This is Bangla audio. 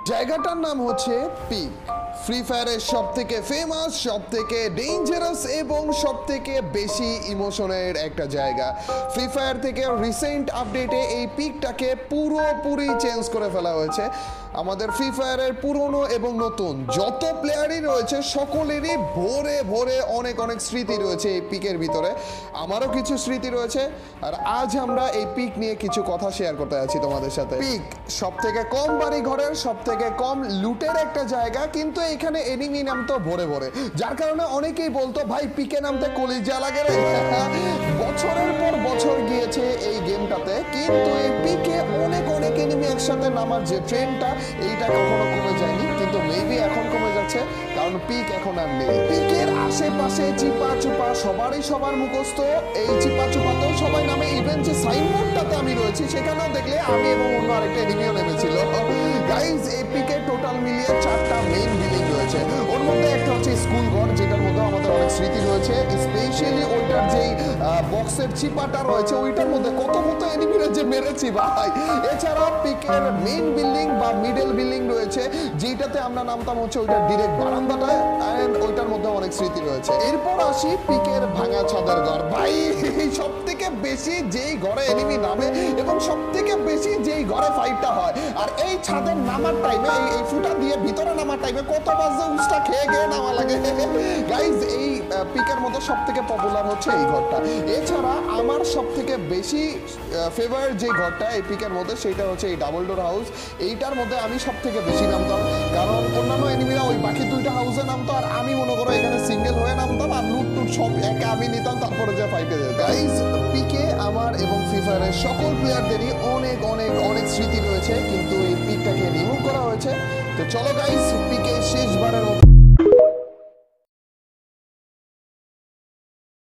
জায়গাটার নাম হচ্ছে পিক। ফ্রি ফায়ারের সব থেকে ফেমাস, সব থেকে ডেঞ্জারাস এবং সব থেকে বেশি ইমোশনের একটা জায়গা। ফ্রি ফায়ার থেকে রিসেন্ট আপডেটে এই পিকটাকে পুরোপুরি চেঞ্জ করে ফেলা হয়েছে। আমাদের ফ্রি ফায়ারের পুরনো এবং নতুন যত প্লেয়ারই রয়েছে সকলেরই ভরে ভরে অনেক অনেক স্মৃতি রয়েছে এই পিকের ভিতরে। আমারও কিছু স্মৃতি রয়েছে, আর আজ আমরা এই পিক নিয়ে কিছু কথা শেয়ার করতে যাচ্ছি তোমাদের সাথে। পিক সব থেকে কম বাড়ি ঘরের, সব থেকে কম লুটের একটা জায়গা, কিন্তু এখানে এনিমি নামতো ভরে ভরে, যার কারণে অনেকেই বলতো ভাই পিকে নামতে কলিজা লাগে রে। বছরের পর বছর গিয়েছে এই গেমটাতে, কিন্তু এই পিকে অনেক অনেক এনিমি একসাথে নামার যে ট্রেন্ডটা, এইটা কখনো কমে যায়নি, কিন্তু মেবি এখন কমে যাচ্ছে, কারণ পিক এখন আর নেই। পিকের আশেপাশে চিপা চুপা সবারই সবার মুখস্থ, এই চিপা চুপাতেও সবাই নামে। ইভেন যে সাইনবোর্ডটাতে আমি রয়েছি সেখানেও দেখলে আমি এবং অন্য আরেকটা এনিমিও নেমেছিল। গাইজ এই পিকে টোটাল মিলিয়ে 4টা মেইন বিল্ডিং রয়েছে। ওর মধ্যে একটা হচ্ছে স্কুল ঘর, যেটার মধ্যে আমাদের অনেক স্মৃতি রয়েছে, স্পেশালি ওইটার যেই বক্সের চিপাটা রয়েছে ওইটার মধ্যে কত মতো এনিমিরা যে মেরেছি ভাই। এছাড়া পিকের মেইন বিল্ডিং বা মিডল বিল্ডিং রয়েছে, যেটাতে আমরা নামতাম হচ্ছে ওইটার ডিরেক্ট বারান্দাটায়, এন্ড ওইটার মধ্যে অনেক স্মৃতি রয়েছে। এরপর আসি পিকের ভাঙা ছাদের ঘর। ভাই সব থেকে বেশি যেই ঘরে এনিমি নামে এবং সব থেকে বেশি যেই ঘরে ফাইটটা হয়, আর এই ছাদের নামার টাইমে, এই ফুটা দিয়ে ভিতরে নামার টাইমে কত বাজে উস্তা খেয়ে গিয়ে নামা লাগে। গাইজ এই পিকের মধ্যে সব থেকে পপুলার হচ্ছে এই ঘরটা। এছাড়া আমার সব থেকে বেশি ফেভারিট যে ঘরটা এই পিকের মধ্যে, সেটা হচ্ছে এই ডাবল ডোর হাউস। এইটার মধ্যে আমি সব থেকে বেশি নামতাম, কারণ অন্যান্য এনিমিরা ওই বাকি 2টা হাউসে নামতো, আর আমি মনে করো এখানে সিঙ্গেল হয়ে নামতাম, আর লুট টুট সব একা আমি নিতাম, তারপরে যে ফাইটে যেত। গাইজ পিকে আমার এবং ফ্রি ফায়ারের সকল প্লেয়ারদেরই অনেক অনেক অনেক স্মৃতি রয়েছে, কিন্তু এই পিকটাকে রিমুভ করা হয়েছে। তো চলো গাইজ পিকে শেষবারের